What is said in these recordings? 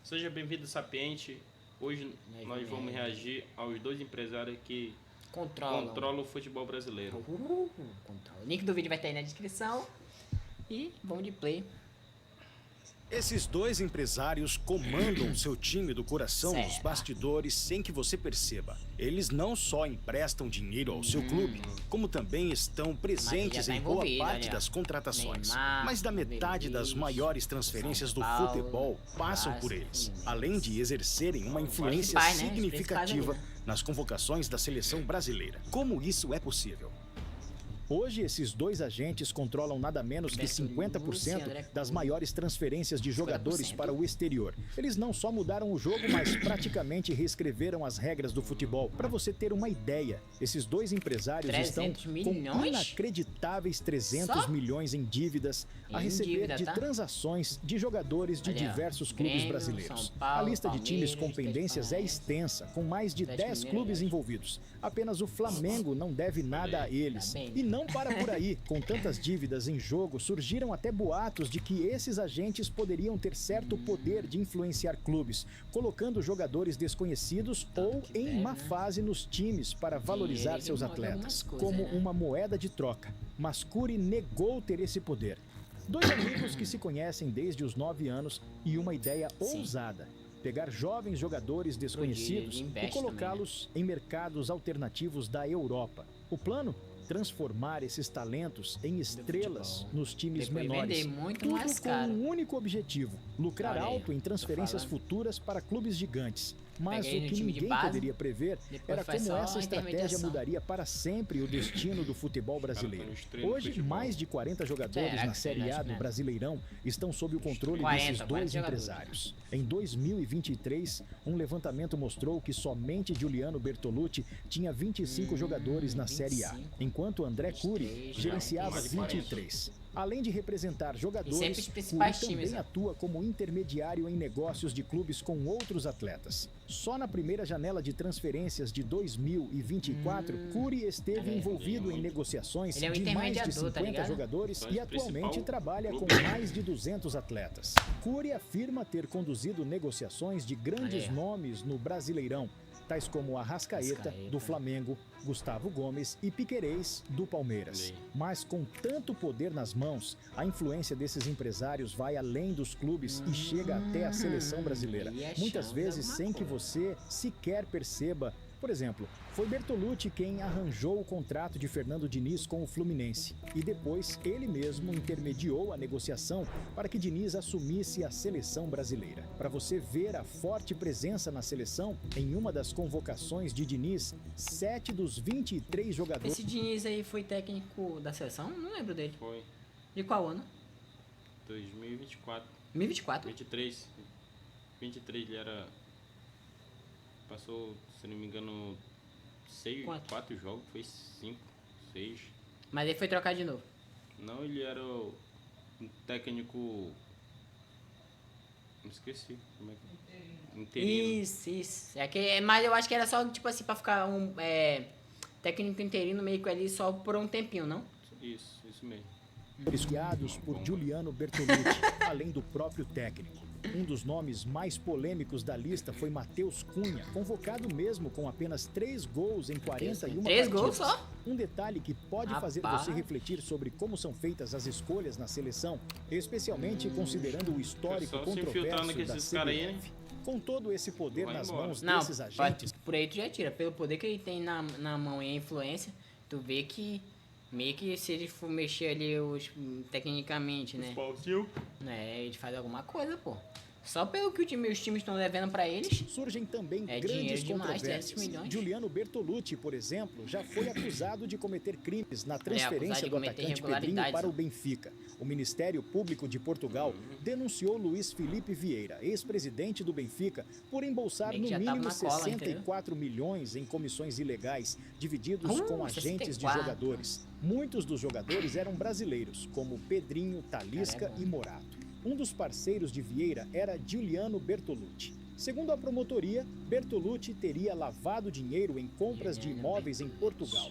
Seja bem-vindo, Sapiente. Hoje nós vamos reagir aos dois empresários que controlam o futebol brasileiro. Controla. O link do vídeo vai estar aí na descrição. E vamos de play. Esses dois empresários comandam seu time do coração nos bastidores sem que você perceba. Eles não só emprestam dinheiro ao seu clube, como também estão presentes em boa parte das contratações. Mais da metade das maiores transferências do futebol passam por eles, além de exercerem uma influência significativa nas convocações da seleção brasileira. Como isso é possível? Hoje, esses dois agentes controlam nada menos que 50% das maiores transferências de jogadores para o exterior. Eles não só mudaram o jogo, mas praticamente reescreveram as regras do futebol. Para você ter uma ideia, esses dois empresários estão com inacreditáveis 300 milhões em dívidas a receber de transações de jogadores de diversos clubes brasileiros. A lista de times com pendências é extensa, com mais de 10 clubes envolvidos. Apenas o Flamengo não deve nada a eles. E não para por aí. Com tantas dívidas em jogo, surgiram até boatos de que esses agentes poderiam ter certo poder de influenciar clubes, colocando jogadores desconhecidos ou em má fase nos times para valorizar seus atletas, como uma moeda de troca. Mas Cury negou ter esse poder. Dois amigos que se conhecem desde os 9 anos e uma ideia ousada: pegar jovens jogadores desconhecidos e colocá-los em mercados alternativos da Europa. O plano? Transformar esses talentos em estrelas nos times menores. Tudo com um único objetivo: lucrar alto em transferências futuras para clubes gigantes. Mas o que ninguém poderia prever era como essa estratégia mudaria para sempre o destino do futebol brasileiro. Hoje, mais de 40 jogadores na Série A do Brasileirão estão sob o controle desses dois empresários. Em 2023, um levantamento mostrou que somente Giuliano Bertolucci tinha 25 jogadores na Série A, enquanto André Cury gerenciava 23. Além de representar jogadores, Cury também atua como intermediário em negócios de clubes com outros atletas. Só na primeira janela de transferências de 2024, Cury esteve envolvido em negociações de mais de 50 jogadores e atualmente trabalha com mais de 200 atletas. Cury afirma ter conduzido negociações de grandes nomes no Brasileirão, tais como Arrascaeta, do Flamengo, Gustavo Gomes e Piquerez, do Palmeiras. Mas com tanto poder nas mãos, a influência desses empresários vai além dos clubes e chega até a seleção brasileira, muitas vezes sem que você sequer perceba. Por exemplo, foi Bertolucci quem arranjou o contrato de Fernando Diniz com o Fluminense. E depois, ele mesmo intermediou a negociação para que Diniz assumisse a seleção brasileira. Para você ver a forte presença na seleção, em uma das convocações de Diniz, 7 dos 23 jogadores... Esse Diniz aí foi técnico da seleção? Não lembro dele. Foi. De qual ano? 2024. 2024? 23 ele era... Passou, se não me engano, 4 jogos, foi 5, 6. Mas ele foi trocar de novo? Não, ele era um técnico... Não esqueci. Como é que... Interino. Isso. Mas eu acho que era só, tipo assim, pra ficar técnico interino meio que ali só por um tempinho, não? Isso mesmo. Criados por Giuliano Bertolucci, além do próprio técnico. Um dos nomes mais polêmicos da lista foi Matheus Cunha, convocado mesmo com apenas 3 gols em 41 3 partidas. gols só? Um detalhe que pode fazer você refletir sobre como são feitas as escolhas na seleção, especialmente considerando o histórico controverso da CBF. Com todo esse poder nas mãos desses agentes... Por aí tu já tira. Pelo poder que ele tem na mão e a influência, tu vê que meio que se ele for mexer ali tecnicamente, né? Ele faz alguma coisa, pô. Só pelo que os times estão devendo pra eles. Surgem também grandes controvérsias. Giuliano Bertolucci, por exemplo, já foi acusado de cometer crimes na transferência do atacante Pedrinho para o Benfica. O Ministério Público de Portugal denunciou Luiz Felipe Vieira, ex-presidente do Benfica, por embolsar no mínimo 64 milhões em comissões ilegais, divididos com agentes de jogadores. Muitos dos jogadores eram brasileiros, como Pedrinho, Talisca e Morato. Um dos parceiros de Vieira era Giuliano Bertolucci. Segundo a promotoria, Bertolucci teria lavado dinheiro em compras de imóveis em Portugal.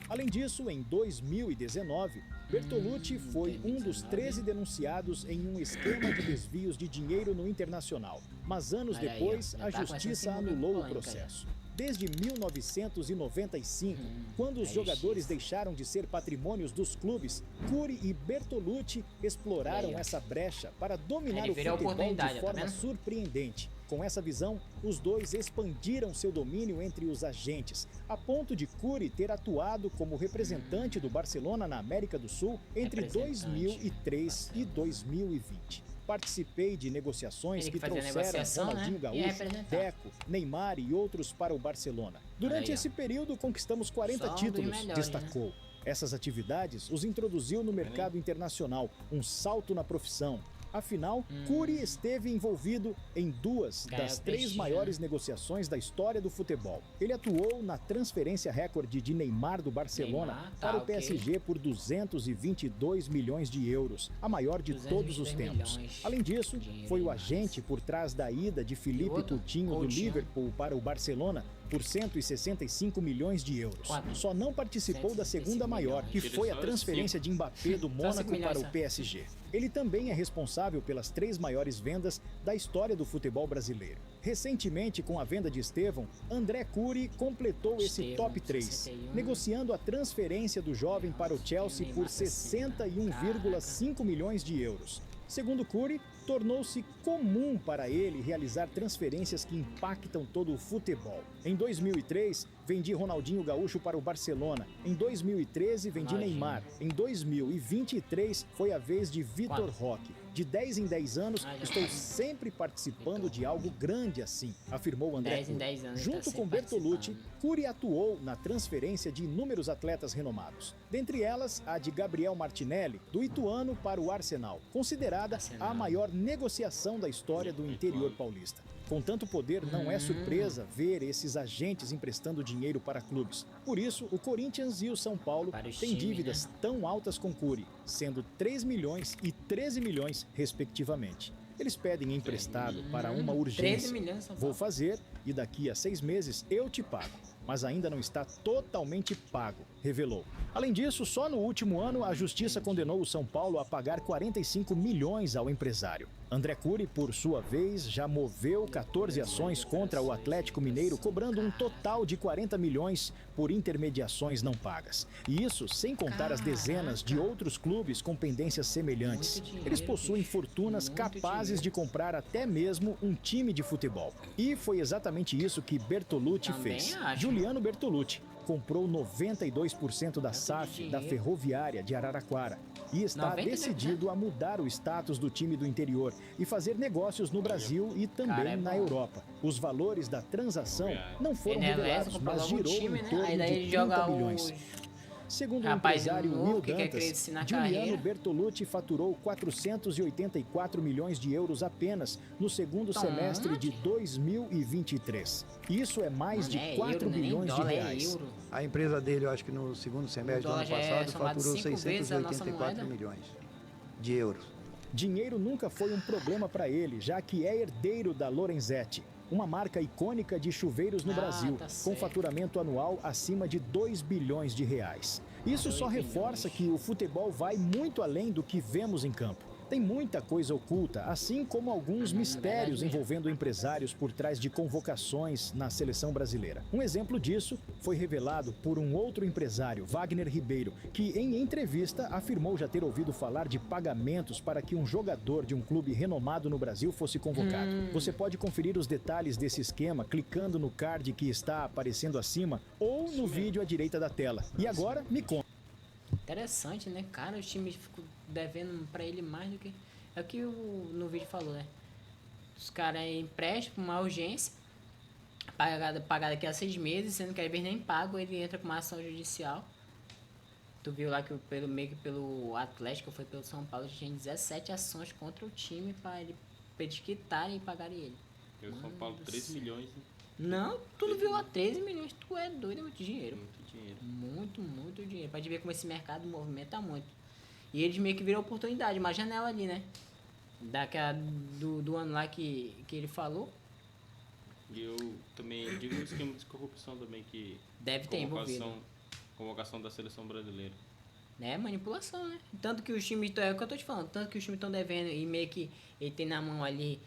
Além disso, em 2019, Bertolucci foi um dos 13 denunciados em um esquema de desvios de dinheiro no Internacional. Mas anos depois, a justiça anulou o processo. Desde 1995, quando os jogadores deixaram de ser patrimônios dos clubes, Curi e Bertolucci exploraram essa brecha para dominar o futebol de forma surpreendente. Com essa visão, os dois expandiram seu domínio entre os agentes, a ponto de Curi ter atuado como representante do Barcelona na América do Sul entre 2003 e 2020. Participei de negociações que trouxeram Ronaldinho Gaúcho, Deco, Neymar e outros para o Barcelona. Durante esse período, conquistamos 40 títulos, destacou. Essas atividades os introduziu no mercado internacional, um salto na profissão. Afinal, Curi esteve envolvido em duas das 3 maiores negociações da história do futebol. Ele atuou na transferência recorde de Neymar do Barcelona para o PSG por 222 milhões de euros, a maior de todos os tempos. Além disso, foi o agente por trás da ida de Philippe Coutinho do Liverpool para o Barcelona por 165 milhões de euros. Só não participou da segunda maior, que foi a transferência de Mbappé do Mônaco para o PSG. Ele também é responsável pelas 3 maiores vendas da história do futebol brasileiro. Recentemente, com a venda de Estevão, André Curi completou esse top 3, negociando a transferência do jovem para o Chelsea por 61,5 milhões de euros. Segundo Curi, tornou-se comum para ele realizar transferências que impactam todo o futebol. Em 2003, vendi Ronaldinho Gaúcho para o Barcelona. Em 2013, vendi Neymar. Em 2023, foi a vez de Vitor Roque. De 10 em 10 anos, estou sempre participando de algo grande assim, afirmou André Curi. Junto com Bertolucci, Curi atuou na transferência de inúmeros atletas renomados. Dentre elas, a de Gabriel Martinelli, do Ituano para o Arsenal, considerada a maior negociação da história do interior paulista. Com tanto poder, não é surpresa ver esses agentes emprestando dinheiro para clubes. Por isso, o Corinthians e o São Paulo têm dívidas tão altas com Curi, sendo 3 milhões e 13 milhões, respectivamente. Eles pedem emprestado para uma urgência. Vou fazer e daqui a 6 meses eu te pago. Mas ainda não está totalmente pago, revelou. Além disso, só no último ano, a justiça condenou o São Paulo a pagar 45 milhões ao empresário. André Curi, por sua vez, já moveu 14 ações contra o Atlético Mineiro, cobrando um total de 40 milhões por intermediações não pagas. E isso sem contar as dezenas de outros clubes com pendências semelhantes. Eles possuem fortunas capazes de comprar até mesmo um time de futebol. E foi exatamente isso que Bertolucci fez. Juliano Bertolucci comprou 92% da SAF da Ferroviária de Araraquara e está decidido a mudar o status do time do interior e fazer negócios no Brasil e também na Europa. Os valores da transação não foram revelados, mas girou em torno de 30 milhões. Segundo o empresário Will Dantas, Juliano Bertolucci faturou 484 milhões de euros apenas no segundo semestre de 2023. Isso é mais de 4 bilhões de reais. A empresa dele, eu acho que no segundo semestre do ano passado, faturou 684 milhões de euros. Dinheiro nunca foi um problema para ele, já que é herdeiro da Lorenzetti, uma marca icônica de chuveiros no Brasil, com faturamento anual acima de 2 bilhões de reais. Isso só reforça que o futebol vai muito além do que vemos em campo. Tem muita coisa oculta, assim como alguns mistérios envolvendo empresários por trás de convocações na seleção brasileira. Um exemplo disso foi revelado por um outro empresário, Wagner Ribeiro, que em entrevista afirmou já ter ouvido falar de pagamentos para que um jogador de um clube renomado no Brasil fosse convocado. Você pode conferir os detalhes desse esquema clicando no card que está aparecendo acima ou no vídeo à direita da tela. E agora, me conta. Interessante, né? Cara, os times ficam devendo pra ele mais do que... É o que no vídeo falou, né? Os caras emprestam uma urgência, pagar daqui a 6 meses, sendo que às vezes nem pagam, ele entra com uma ação judicial. Tu viu lá que pelo Atlético, foi pelo São Paulo, tinha 17 ações contra o time pra eles quitarem e pagarem ele. E o São Paulo, 3 milhões... Não, tu não viu lá 13 milhões, tu é doido, é muito dinheiro. Muito dinheiro. Muito dinheiro. Pode ver como esse mercado movimenta muito. E eles meio que viram oportunidade, uma janela ali, né? Daquela do ano lá que ele falou. E eu também digo o esquema de corrupção também que... Deve ter envolvido. Convocação da seleção brasileira. É manipulação, né? Tanto que os times... É o que eu tô te falando. Tanto que os times estão devendo e meio que ele tem na mão ali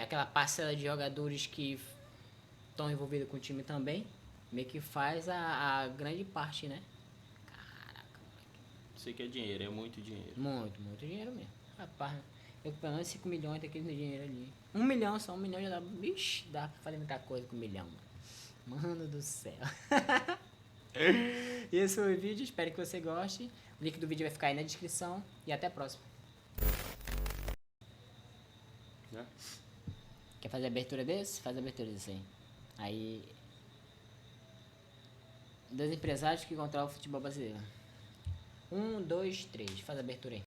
aquela parcela de jogadores que estão envolvidos com o time também, meio que faz a grande parte, né? Caraca, moleque. Sei que é dinheiro, é muito dinheiro. Muito, muito dinheiro mesmo. Rapaz, eu pelo menos 5 milhões daquele dinheiro ali. 1 milhão, só 1 milhão já dá. Vixe, dá pra fazer muita coisa com 1 milhão, mano. Mano do céu. E esse foi o vídeo, espero que você goste. O link do vídeo vai ficar aí na descrição. E até a próxima. Quer fazer a abertura desse? Faz a abertura desse aí. Aí. 2 empresários que controlam o futebol brasileiro. 1, 2, 3. Faz a abertura aí.